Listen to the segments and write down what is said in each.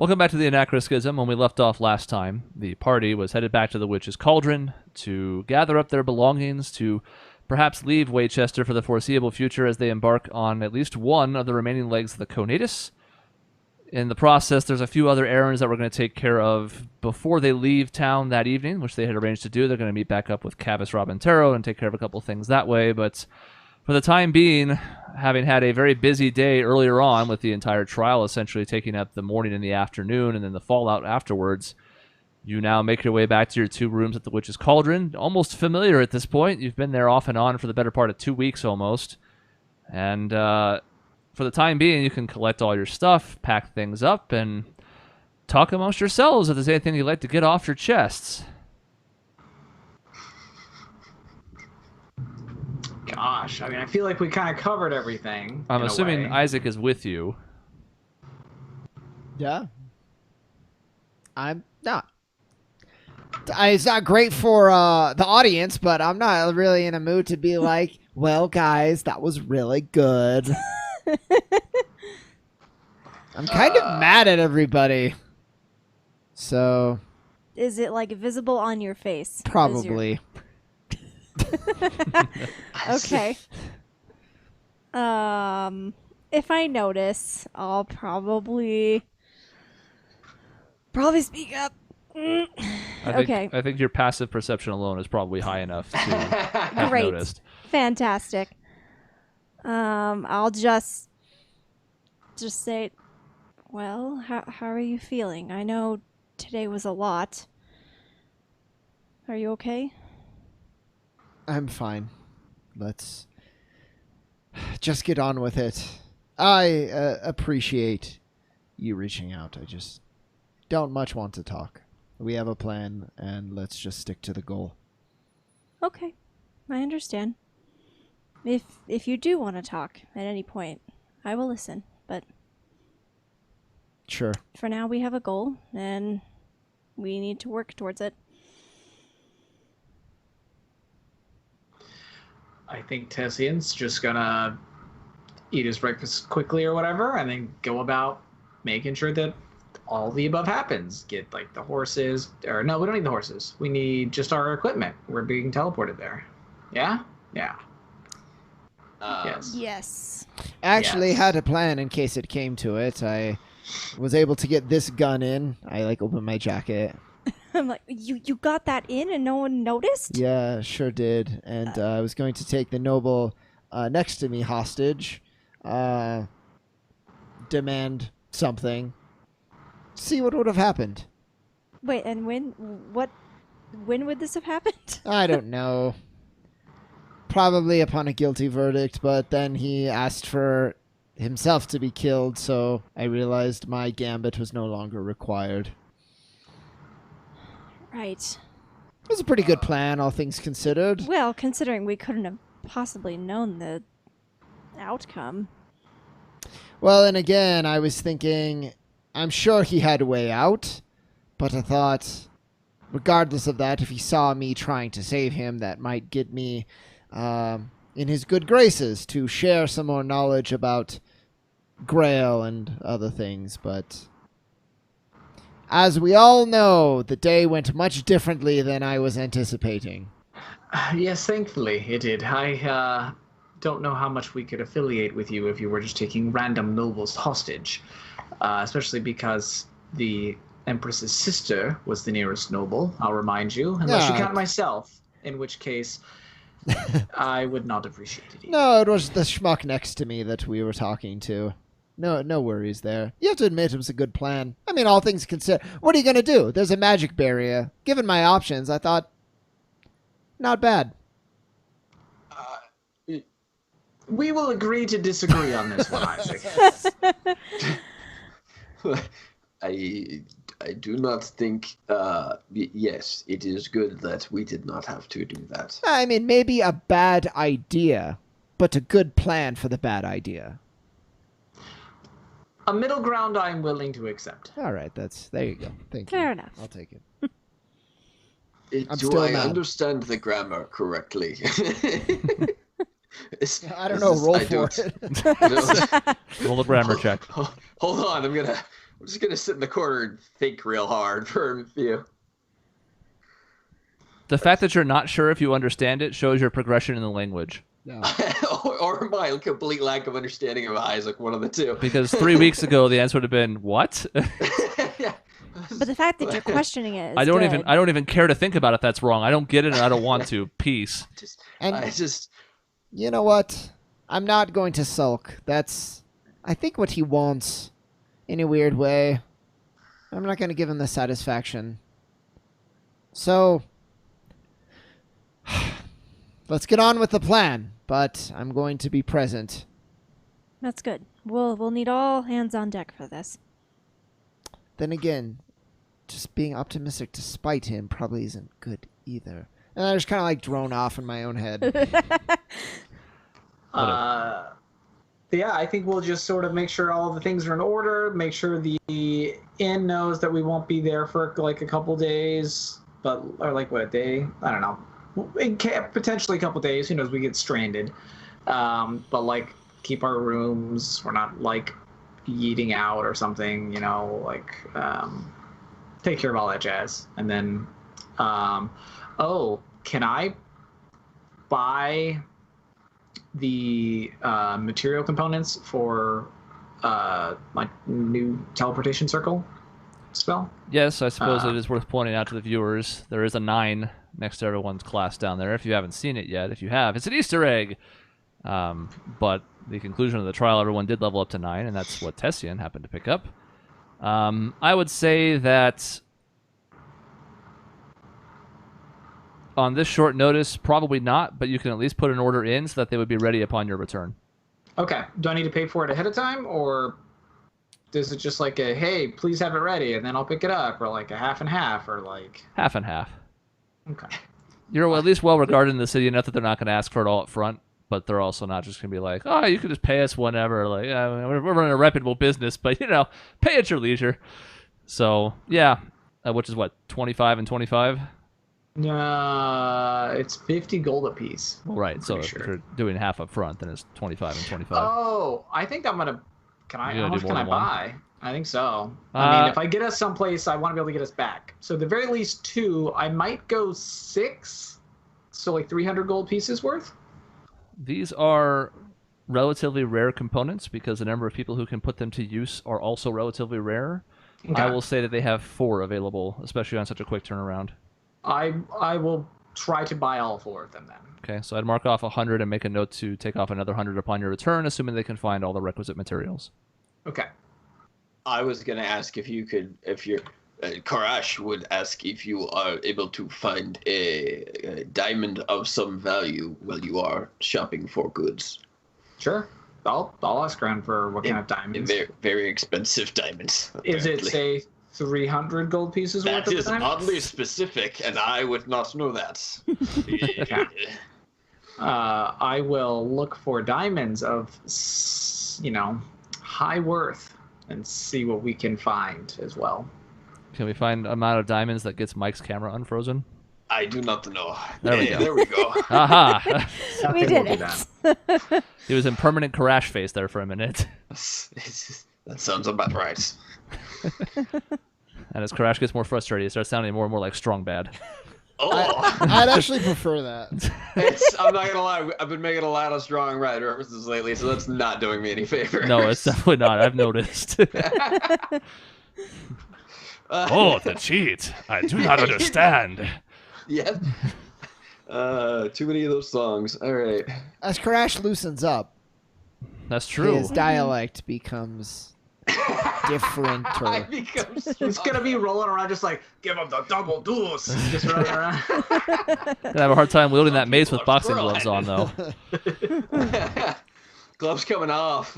Welcome back to the Anachroschism. When we left off last time, the party was headed back to the Witch's Cauldron to gather up their belongings to perhaps leave Waychester for the foreseeable future as they embark on at least one of the remaining legs of the Conatus. In the process, there's a few other errands that we're going to take care of before they leave town that evening, which they had arranged to do. They're going to meet back up with Cavus Robintero and take care of a couple things that way, but for the time being, having had a very busy day earlier on with the entire trial essentially taking up the morning and the afternoon and then the fallout afterwards, you now make your way back to your 2 rooms at the Witch's Cauldron. Almost familiar at this point. You've been there off and on for the better part of 2 weeks almost. And for the time being, you can collect all your stuff, pack things up, and talk amongst yourselves if there's anything you'd like to get off your chests. Gosh, I mean, I feel like we kind of covered everything. I'm assuming Isaac is with you. Yeah. I'm not. It's not great for the audience, but I'm not really in a mood to be like, well, guys, that was really good. I'm kind of mad at everybody. So. Is it like visible on your face? Probably. Okay. If I notice, I'll probably speak up. Okay. I think your passive perception alone is probably high enough to have Great. noticed. Fantastic. I'll just say, well, how are you feeling? I know today was a lot. Are you okay? I'm fine. Let's just get on with it. I appreciate you reaching out. I just don't much want to talk. We have a plan, and let's just stick to the goal. Okay. I understand. If you do want to talk at any point, I will listen. But sure. For now, we have a goal, and we need to work towards it. I think Tessian's just gonna eat his breakfast quickly or whatever, and then go about making sure that all the above happens. Get like the horses, or no, we don't need the horses. We need just our equipment. We're being teleported there. Yeah? Yeah. Yes. Yes. Actually Yes. had a plan in case it came to it. I was able to get this gun in. I opened my jacket. I'm like, you got that in and no one noticed? Yeah, sure did. And I was going to take the noble next to me hostage, demand something, see what would have happened. Wait, and when would this have happened? I don't know. Probably upon a guilty verdict, but then he asked for himself to be killed, so I realized my gambit was no longer required. Right. It was a pretty good plan, all things considered. Well, considering we couldn't have possibly known the outcome. Well, and again, I was thinking, I'm sure he had a way out, but I thought, regardless of that, if he saw me trying to save him, that might get me in his good graces to share some more knowledge about Grail and other things, but as we all know, the day went much differently than I was anticipating. Yes, thankfully it did. I don't know how much we could affiliate with you if you were just taking random nobles hostage, especially because the Empress's sister was the nearest noble, I'll remind you, unless you count myself, in which case I would not appreciate it either. No, it was the schmuck next to me that we were talking to. No worries there. You have to admit it was a good plan. I mean, all things considered. What are you going to do? There's a magic barrier. Given my options, I thought, not bad. We will agree to disagree on this one, Isaac. I do not think, yes, it is good that we did not have to do that. I mean, maybe a bad idea, but a good plan for the bad idea. A middle ground I am willing to accept. All right, there you go. Thank you. Fair enough. I'll take it. I'm Do still I mad. understand the grammar correctly? I don't know. Roll for it. No. Roll a grammar check. Hold on, I'm gonna We're just gonna sit in the corner and think real hard for a few. The fact that you're not sure if you understand it shows your progression in the language. Yeah. or my complete lack of understanding of Isaac, one of the two. Because 3 weeks ago, the answer would have been, what? Yeah. But the fact that you're questioning it is I don't good. even care to think about if that's wrong. I don't get it and I don't want to. Peace. And I just you know what? I'm not going to sulk. That's, I think, what he wants in a weird way. I'm not going to give him the satisfaction. So, let's get on with the plan, but I'm going to be present. That's good. We'll need all hands on deck for this. Then again, just being optimistic despite him probably isn't good either. And I just kind of like drone off in my own head. Yeah, I think we'll just sort of make sure all the things are in order, make sure the inn knows that we won't be there for like a couple days, or like what, a day? I don't know. Potentially a couple days. Who knows? We get stranded. But like keep our rooms. We're not like eating out or something. You know, like take care of all that jazz. And then, can I buy the material components for my new teleportation circle spell? Yes, I suppose it is worth pointing out to the viewers. There is a 9 next to everyone's class down there. If you haven't seen it yet, if you have, it's an Easter egg. But the conclusion of the trial, everyone did level up to 9, and that's what Tessian happened to pick up. I would say that on this short notice, probably not, but you can at least put an order in so that they would be ready upon your return. Okay. Do I need to pay for it ahead of time, or is it just like a, hey, please have it ready, and then I'll pick it up, or like a half and half, or like... Half and half. Okay. You're at least well regarded in the city enough that they're not going to ask for it all up front, but they're also not just going to be like, oh, you can just pay us whenever. Like, yeah, we're running a reputable business, but, you know, pay at your leisure. So, yeah, which is what, 25 and 25? It's 50 gold apiece. Right, so Sure. if you're doing half up front, then it's 25 and 25. Oh, I think I'm gonna. How much can I buy? I think so. I mean, if I get us someplace, I want to be able to get us back. So at the very least 2. I might go 6. So like 300 gold pieces worth. These are relatively rare components because the number of people who can put them to use are also relatively rare. Okay. I will say that they have 4 available, especially on such a quick turnaround. I will try to buy all 4 of them then. Okay, so I'd mark off 100 and make a note to take off another 100 upon your return, assuming they can find all the requisite materials. Okay. I was gonna ask if your Karash would ask if you are able to find a diamond of some value while you are shopping for goods. Sure. I'll ask around for what kind of diamonds. Very, very expensive diamonds. Is it, apparently. say, 300 gold pieces worth That of is diamonds? oddly specific, and I would not know that. I will look for diamonds of, high worth and see what we can find as well. Can we find amount of diamonds that gets Mike's camera unfrozen? I do not know. There we go. There we go. Aha! We Nothing did will do it. that. He was in permanent Karash face there for a minute. That sounds about right. And as Karash gets more frustrated, he starts sounding more and more like Strong Bad. Oh, I'd actually prefer that. I'm not gonna lie. I've been making a lot of strong ride references lately, so that's not doing me any favor. No, it's definitely not. I've noticed. Oh, the cheat. I do not understand. Yeah. Too many of those songs. All right. As Karash loosens up, That's true. his dialect becomes different. Or... He's gonna be rolling around just like, give him the double deuce. Just running around. Gonna have a hard time wielding that mace with boxing gloves on, though. Gloves coming off.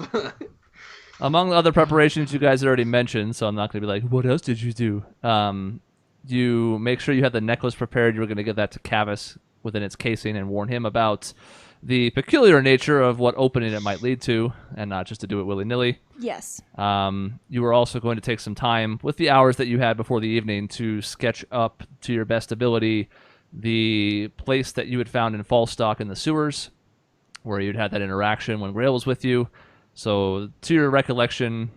Among the other preparations you guys already mentioned, so I'm not going to be like, what else did you do? You make sure you have the necklace prepared. You're going to give that to Cavus within its casing and warn him about the peculiar nature of what opening it might lead to, and not just to do it willy-nilly. Yes. You are also going to take some time with the hours that you had before the evening to sketch up to your best ability the place that you had found in Falstock in the sewers, where you'd had that interaction when Grail was with you. So, to your recollection,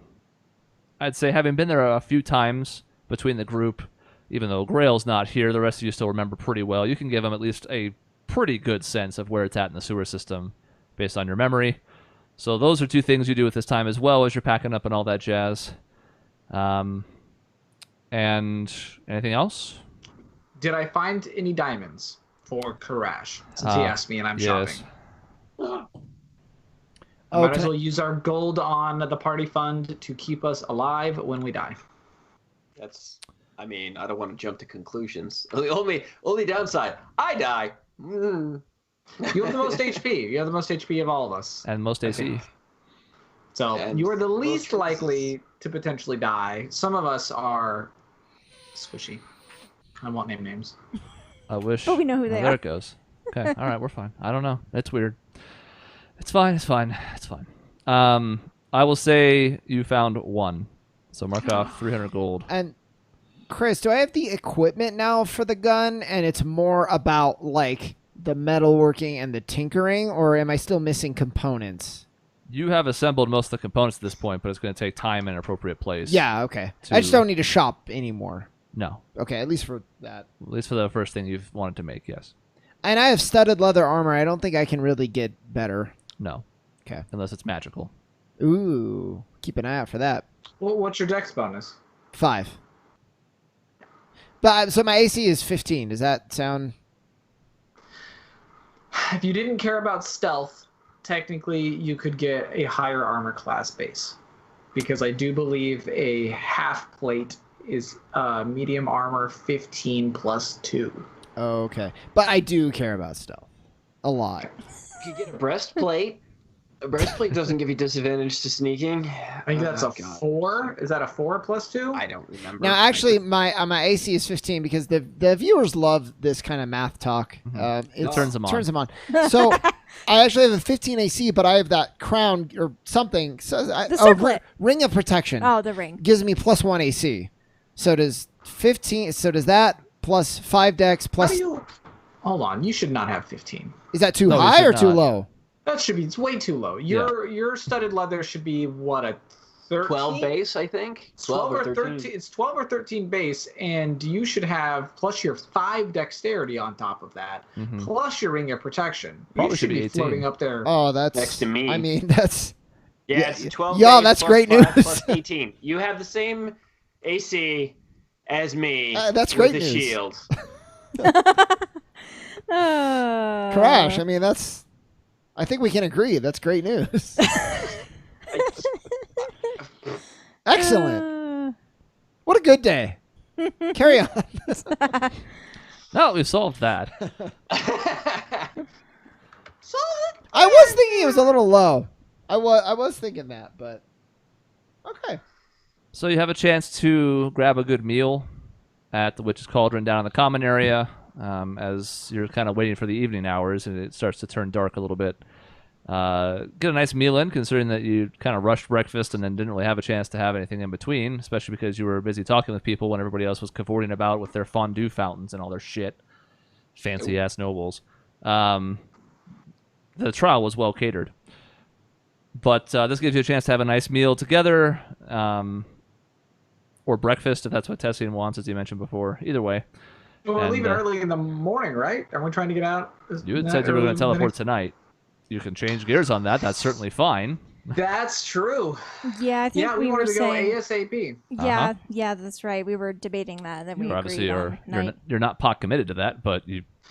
I'd say having been there a few times between the group, even though Grail's not here, the rest of you still remember pretty well. You can give him at least a pretty good sense of where it's at in the sewer system based on your memory. So those are two things you do at this time as well as you're packing up and all that jazz. And anything else? Did I find any diamonds for Karash? Since he asked me and I'm shopping. Might as well use our gold on the party fund to keep us alive when we die. I don't want to jump to conclusions. The only downside, I die. You have the most HP. You have the most HP of all of us. And most AC. So you are the least likely to potentially die. Some of us are squishy. I won't name names. I wish. But we know who they There are. it goes. Okay. All right. We're fine. I don't know. It's weird. It's fine. It's fine. It's fine. I will say you found 1. So mark off 300 gold. And Chris, do I have the equipment now for the gun, and it's more about like the metalworking and the tinkering, or am I still missing components? You have assembled most of the components at this point, but it's going to take time and an appropriate place. Yeah, okay. I just don't need to shop anymore. No. Okay, at least for that. At least for the first thing you've wanted to make, yes. And I have studded leather armor. I don't think I can really get better. No. Okay. Unless it's magical. Ooh, keep an eye out for that. Well, what's your dex bonus? 5. But so my AC is 15. Does that sound? If you didn't care about stealth, technically you could get a higher armor class base. Because I do believe a half plate is medium armor 15 plus 2. Oh, okay. But I do care about stealth. A lot. You get a breastplate. A breastplate doesn't give you disadvantage to sneaking. I think that's a 4. Is that a 4 plus 2? I don't remember. Now, actually, my AC is 15 because the viewers love this kind of math talk. It turns them on. Turns them on. So I actually have a 15 AC, but I have that crown or something. So The circlet. Ring of protection. Oh, the ring. Gives me plus 1 AC. So does 15. So does that plus 5 dex plus. Hold on. You should not have 15. Is that too No, we high or should too not. low? That should be. It's way too low. Your studded leather should be what, a 13? 12 base, I think. 12 or 13. It's 12 or 13 base, and you should have plus your 5 dexterity on top of that, plus your ring of protection. Probably You should be 18. floating up there. Oh, that's Next to me. I mean, that's. Yeah, it's 12 Y'all, base that's plus great 5 news. plus 18. You have the same AC as me. That's with great the news. shield. Crash. I mean, that's. I think we can agree. That's great news. Excellent. What a good day. Carry on. No, we solved that. I was thinking it was a little low. I was thinking that, but okay. So you have a chance to grab a good meal at the Witch's Cauldron down in the common area as you're kind of waiting for the evening hours and it starts to turn dark a little bit. Get a nice meal in, considering that you kind of rushed breakfast and then didn't really have a chance to have anything in between, especially because you were busy talking with people when everybody else was cavorting about with their fondue fountains and all their shit. Fancy-ass nobles. The trial was well catered. But this gives you a chance to have a nice meal together, or breakfast, if that's what Tessian wants, as you mentioned before. Either way. Well, we're And, leaving early in the morning, right? Are we trying to get out? You had said you were going to teleport tonight. You can change gears on that. That's certainly fine. That's true. Yeah, I think we we were wanted to saying. go ASAP. Yeah, yeah, that's right. We were debating that. Then we You obviously agreed on night. you're not pot committed to that, but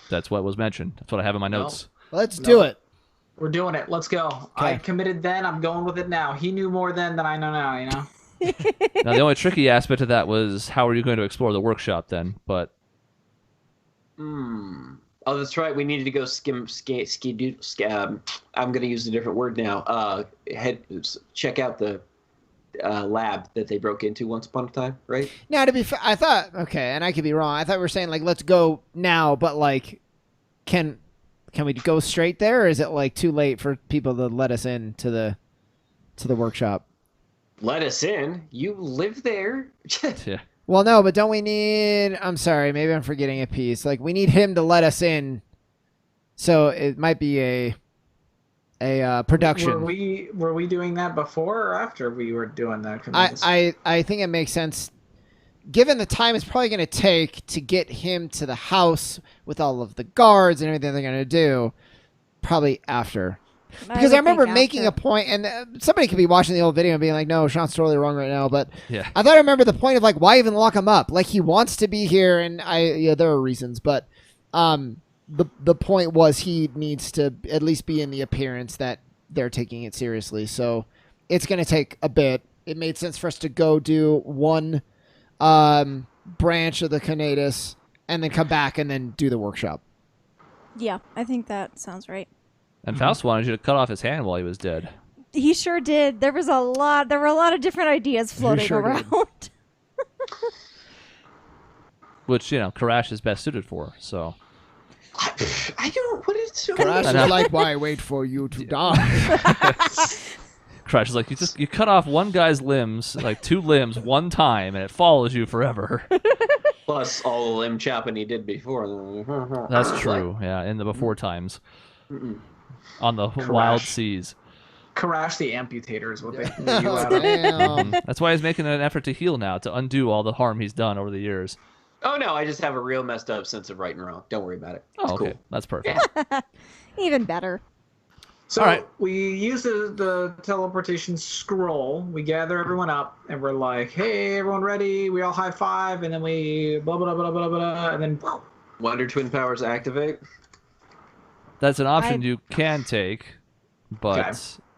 that's what was mentioned. That's what I have in my notes. Let's do it. We're doing it. Let's go. I committed then. I'm going with it now. He knew more then than I know now, you know? Now, the only tricky aspect of that was how are you going to explore the workshop then? But Oh, that's right. We needed to go I'm going to use a different word now. Check out the lab that they broke into once upon a time, right? Now, to be fair, I thought, okay, and I could be wrong. I thought we were saying, like, let's go now, but, like, can we go straight there, or is it, like, too late for people to let us in to the workshop? Let us in? You live there? yeah, Well, no, but don't we need... I'm sorry, maybe I'm forgetting a piece. Like, we need him to let us in, so it might be a a production. Were we doing that before or after we were doing that? 'Cause I think it makes sense, given the time it's probably going to take to get him to the house with all of the guards and everything they're going to do. Probably after. Because I remember making a point, and somebody could be watching the old video and being like, no, Sean's totally wrong right now. But Yeah. I thought I remember the point of, like, why even lock him up? Like, he wants to be here, and there are reasons. But the point was he needs to at least be in the appearance that they're taking it seriously. So it's going to take a bit. It made sense for us to go do one branch of the Conatus and then come back and then do the workshop. Yeah, I think that sounds right. And Faust wanted you to cut off his hand while he was dead. He sure did. There were a lot of different ideas floating sure around. Which, Karash is best suited for, so. I don't. What is so? Crash is like, why wait for you to die? Crash is like, you cut off one guy's limbs, like 2 limbs, one time, and it follows you forever. Plus all the limb chopping he did before. That's true, yeah, in the before times. On the wild seas. Karash the Amputator is what they knew you out of. Damn. That's why he's making an effort to heal now, to undo all the harm he's done over the years. Oh no, I just have a real messed up sense of right and wrong. Don't worry about it. It's Oh, okay. cool. That's perfect. Even better. So All right. we use the teleportation scroll. We gather everyone up, and we're like, "Hey, everyone ready?" We all high five, and then we blah blah blah blah blah blah, and then Wonder Twin powers activate. That's an option you can take, but Okay.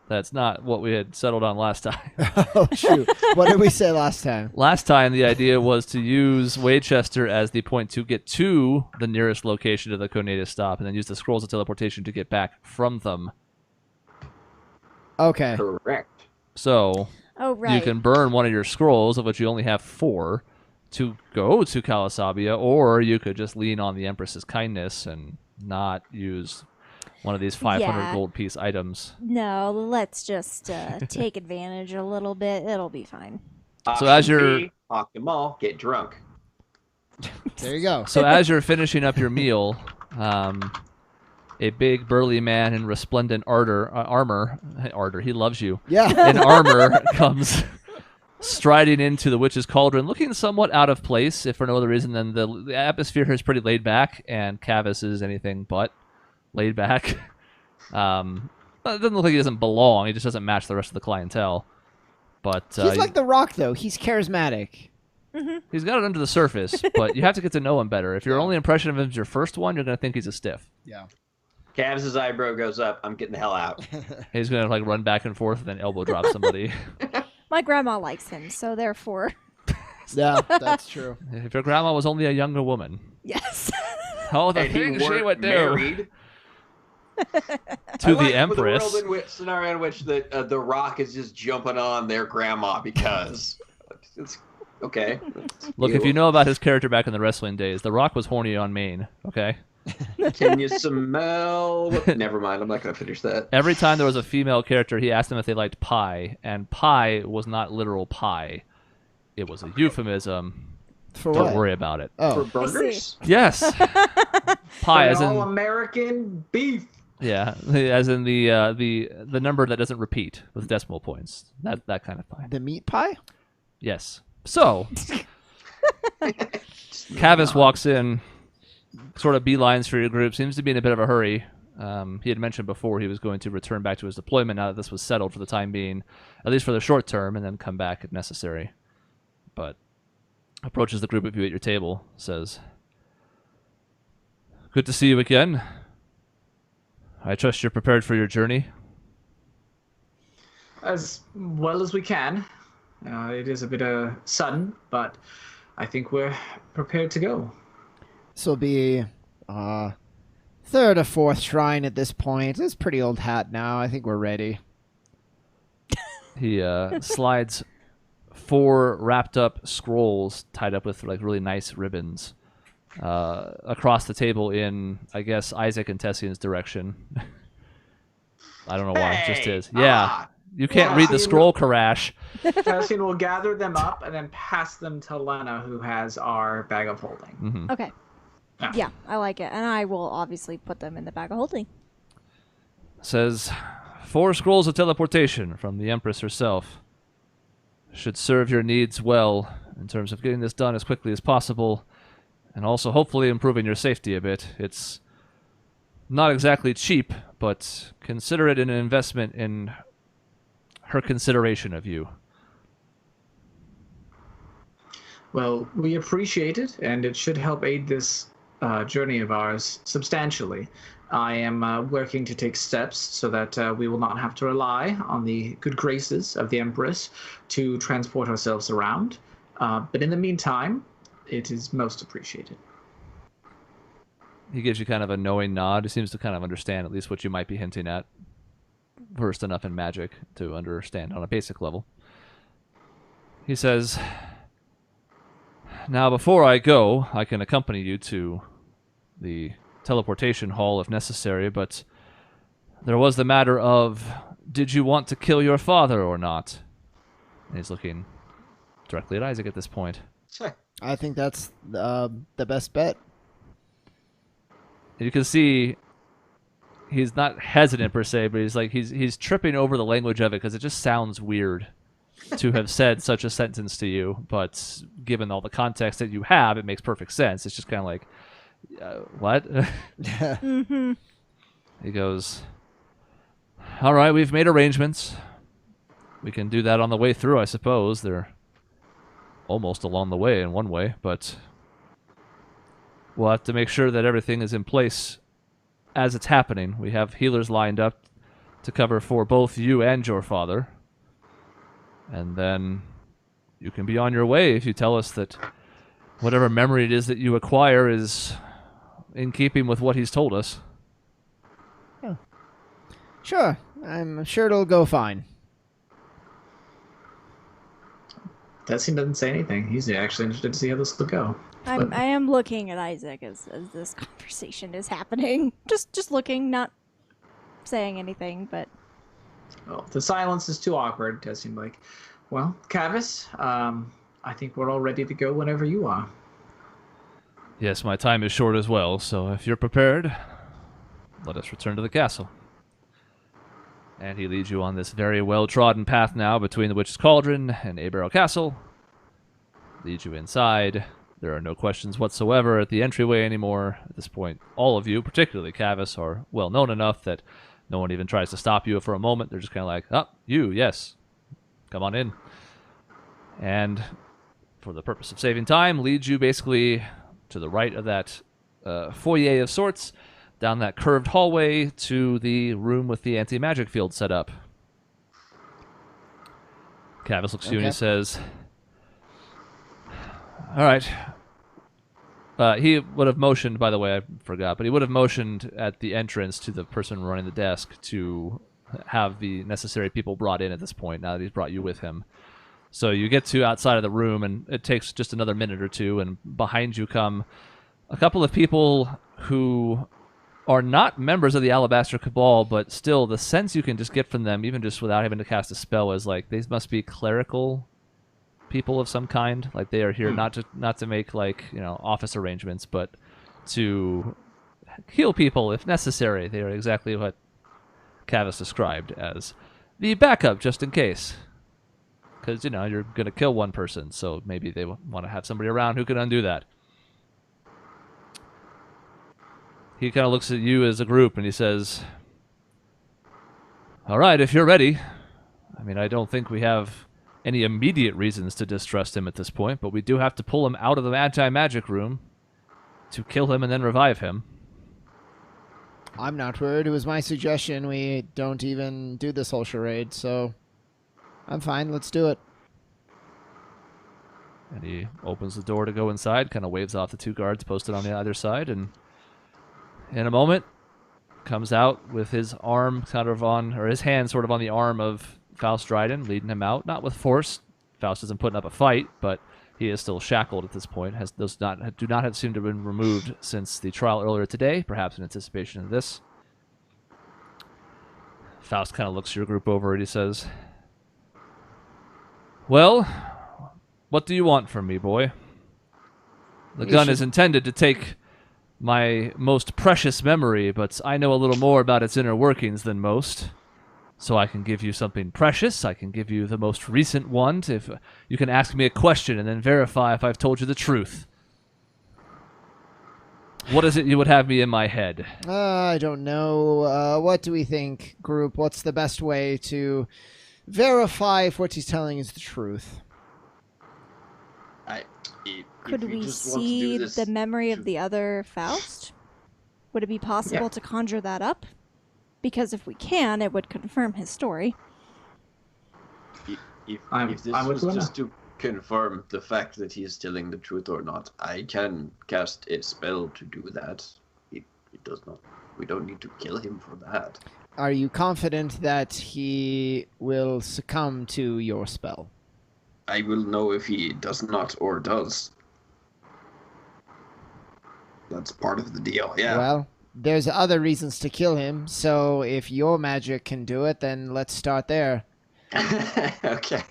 that's not what we had settled on last time. Oh, shoot. What did we say last time? Last time, the idea was to use Waychester as the point to get to the nearest location to the Conatus stop, and then use the scrolls of teleportation to get back from them. Okay. Correct. So Oh, right. you can burn one of your scrolls, of which you only have 4, to go to Kalasabia, or you could just lean on the Empress's kindness and not use one of these 500 Yeah. gold piece items. No, let's just take advantage a little bit. It'll be fine. So as you're- B, hawk them all, get drunk. There you go. So as you're finishing up your meal, a big burly man in resplendent armor, he loves you, Yeah. in armor comes striding into the witch's cauldron, looking somewhat out of place, if for no other reason than the atmosphere here is pretty laid back, and Cavus is anything but laid back. It doesn't look like he doesn't belong. He just doesn't match the rest of the clientele. But He's like The Rock, though. He's charismatic. he's got it under the surface, but you have to get to know him better. If your only impression of him is your first one, you're going to think he's a stiff. Yeah. Cavs' eyebrow goes up. I'm getting the hell out. He's going to like run back and forth and then elbow drop somebody. My grandma likes him, so therefore, Yeah, that's true. If your grandma was only a younger woman. yes. Oh, the And he things she weren't would do married. to the The Empress. world in which scenario in which the Rock is just jumping on their grandma because it's okay. Look, if you know about his character back in the wrestling days, The Rock was horny on Maine, okay? Can you smell? Never mind. I'm not gonna finish that. Every time there was a female character, he asked them if they liked pie, and pie was not literal pie. It was a euphemism. For Don't what? worry about it. For Oh. burgers? Yes. Pie, as all in American beef. yeah, as in the number that doesn't repeat with decimal points. That kind of pie. The meat pie? Yes. So, Cavus walks in, sort of beelines for your group. Seems to be in a bit of a hurry. He had mentioned before he was going to return back to his deployment now that this was settled for the time being, at least for the short term, and then come back if necessary. But approaches the group of you at your table, says, "Good to see you again. I trust you're prepared for your journey." As well as we can. It is a bit sudden, but I think we're prepared to go. This will be third or fourth shrine at this point. It's a pretty old hat now. I think we're ready. He slides 4 wrapped up scrolls tied up with like really nice ribbons across the table in, I guess, Isaac and Tessian's direction. I don't know why, it just is. Yeah. You can't read the scroll, Karash. Cassian will gather them up and then pass them to Lena, who has our bag of holding. Mm-hmm. Okay. Yeah, I like it. And I will obviously put them in the bag of holding. Says, 4 scrolls of teleportation from the Empress herself. Should serve your needs well in terms of getting this done as quickly as possible, and also hopefully improving your safety a bit. It's not exactly cheap, but consider it an investment in her consideration of you. Well, we appreciate it, and it should help aid this journey of ours substantially. I am working to take steps so that we will not have to rely on the good graces of the Empress to transport ourselves around. But in the meantime, it is most appreciated. He gives you kind of a knowing nod. He seems to kind of understand at least what you might be hinting at. Versed enough in magic to understand on a basic level. He says, "Now, before I go, I can accompany you to the teleportation hall if necessary, but there was the matter of, did you want to kill your father or not?" And he's looking directly at Isaac at this point. Sure. I think that's the best bet. And you can see he's not hesitant per se, but he's tripping over the language of it because it just sounds weird to have said such a sentence to you. But given all the context that you have, it makes perfect sense. It's just kind of like, what? Mm-hmm. He goes, "All right, we've made arrangements. We can do that on the way through, I suppose. They're almost along the way in one way, but we'll have to make sure that everything is in place as it's happening. We have healers lined up to cover for both you and your father. And then you can be on your way if you tell us that whatever memory it is that you acquire is in keeping with what he's told us." Sure, I'm sure it'll go fine. Tessie doesn't say anything. He's actually interested to see how this will go. I am looking at Isaac as this conversation is happening. Just looking, not saying anything, but... Well, the silence is too awkward. It does seem like, well, Cavis, I think we're all ready to go whenever you are. Yes, my time is short as well, so if you're prepared, let us return to the castle. And he leads you on this very well-trodden path now between the Witch's Cauldron and Abarrow Castle. Leads you inside. There are no questions whatsoever at the entryway anymore. At this point, all of you, particularly Cavis, are well known enough that no one even tries to stop you for a moment. They're just kind of like, "Oh, you, yes. Come on in." And for the purpose of saving time, leads you basically to the right of that foyer of sorts, down that curved hallway to the room with the anti-magic field set up. Cavis looks at you and he says, "All right." He would have motioned, by the way, I forgot, but he would have motioned at the entrance to the person running the desk to have the necessary people brought in at this point, now that he's brought you with him. So you get to outside of the room, and it takes just another minute or two, and behind you come a couple of people who are not members of the Alabaster Cabal, but still the sense you can just get from them, even just without having to cast a spell, is like they must be clerical people of some kind. Like they are here not to make office arrangements, but to heal people if necessary. They are exactly what Cavis described as the backup, just in case. Because you're gonna kill one person, so maybe they want to have somebody around who can undo that. He kind of looks at you as a group and he says, "All right, if you're ready. I mean, I don't think we have any immediate reasons to distrust him at this point, but we do have to pull him out of the anti-magic room to kill him and then revive him." I'm not worried. It was my suggestion we don't even do this whole charade, so I'm fine. Let's do it. And he opens the door to go inside, kind of waves off the 2 guards posted on the other side, and in a moment comes out with his arm his hand sort of on the arm of Faust Dryden, leading him out, not with force. Faust isn't putting up a fight, but he is still shackled at this point. Do not have seemed to have been removed since the trial earlier today, perhaps in anticipation of this. Faust kind of looks your group over and he says, "Well, what do you want from me, boy? The gun is intended to take my most precious memory, but I know a little more about its inner workings than most. So I can give you something precious. I can give you the most recent one. If you can ask me a question and then verify if I've told you the truth. What is it you would have me in my head? I don't know. What do we think, group? What's the best way to verify if what he's telling is the truth? Could we see the memory of the other Faust? Would it be possible to conjure that up? Because if we can, it would confirm his story. If this was just to confirm the fact that he is telling the truth or not, I can cast a spell to do that. It does not. We don't need to kill him for that. Are you confident that he will succumb to your spell? I will know if he does not or does. That's part of the deal, yeah. Well, there's other reasons to kill him, so if your magic can do it, then let's start there. Okay.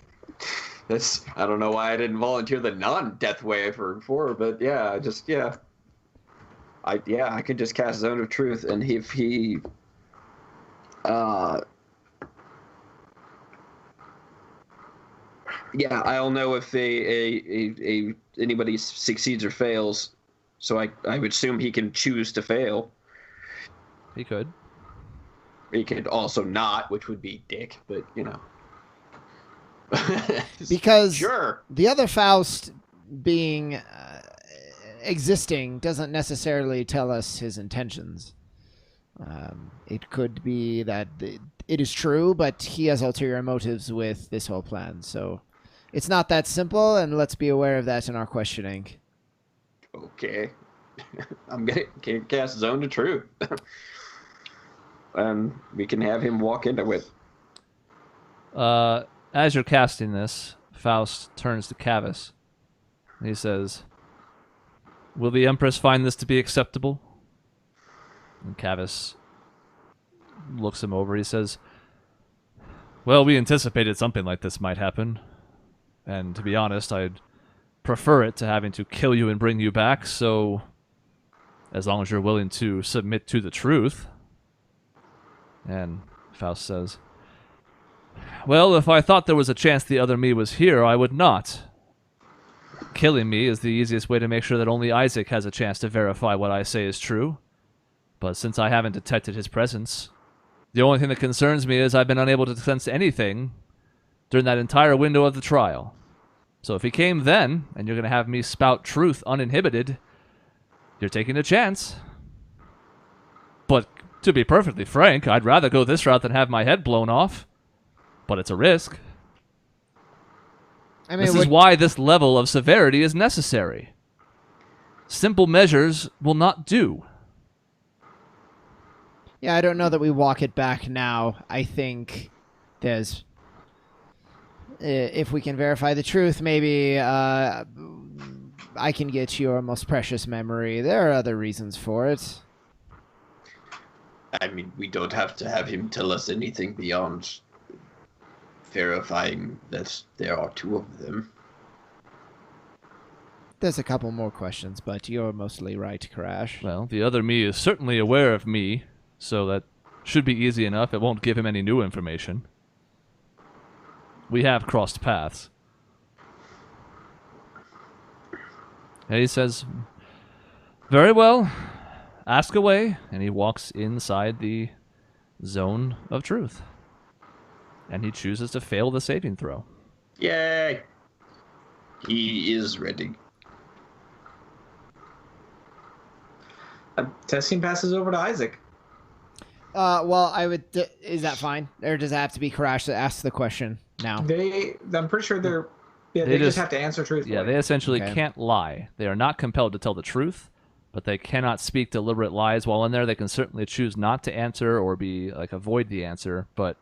I don't know why I didn't volunteer the non-death way before, but yeah, I can just cast Zone of Truth, and if he I'll know if anybody succeeds or fails. So I would assume he can choose to fail. He could. He could also not, which would be dick, but you know. Because sure. The other Faust being existing doesn't necessarily tell us his intentions. It could be that it is true, but he has ulterior motives with this whole plan. So it's not that simple, and let's be aware of that in our questioning. Okay. I'm going to cast Zone of Truth. And we can have him walk into it. As you're casting this, Faust turns to Cavus. He says, "Will the Empress find this to be acceptable?" And Cavus looks him over. He says, "Well, we anticipated something like this might happen. And to be honest, I'd prefer it to having to kill you and bring you back, so as long as you're willing to submit to the truth." And Faust says, "Well, if I thought there was a chance the other me was here, I would not. Killing me is the easiest way to make sure that only Isaac has a chance to verify what I say is true. But since I haven't detected his presence, the only thing that concerns me is I've been unable to sense anything during that entire window of the trial. So if he came then, and you're going to have me spout truth uninhibited, you're taking a chance. But to be perfectly frank, I'd rather go this route than have my head blown off. But it's a risk. I mean, this is why this level of severity is necessary. Simple measures will not do." Yeah, I don't know that we walk it back now. I think there's... if we can verify the truth, maybe I can get your most precious memory. There are other reasons for it. I mean, we don't have to have him tell us anything beyond verifying that there are two of them. There's a couple more questions, but you're mostly right, Crash. Well, the other me is certainly aware of me, so that should be easy enough. It won't give him any new information. We have crossed paths. And he says, "Very well, ask away," and he walks inside the Zone of Truth. And he chooses to fail the saving throw. Yay! He is ready. Testing passes over to Isaac. Well, I would... is that fine? Or does it have to be Karash that asks the question now? I'm pretty sure they just have to answer truthfully. Yeah, they essentially can't lie. They are not compelled to tell the truth, but they cannot speak deliberate lies while in there. They can certainly choose not to answer or avoid the answer, but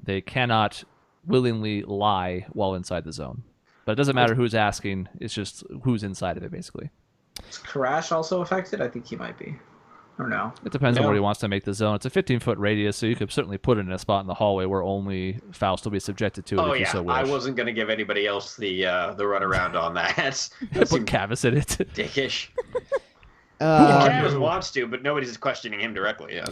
they cannot willingly lie while inside the zone. But it doesn't matter who's asking. It's just who's inside of it, basically. Is Karash also affected? I think he might be. Or no? It depends on where he wants to make the zone. It's a 15-foot radius, so you could certainly put it in a spot in the hallway where only Faust will be subjected to it if you so wish. I wasn't going to give anybody else the runaround on that. Put Cavus in it. Dickish. Cavus wants to, but nobody's questioning him directly. Yeah,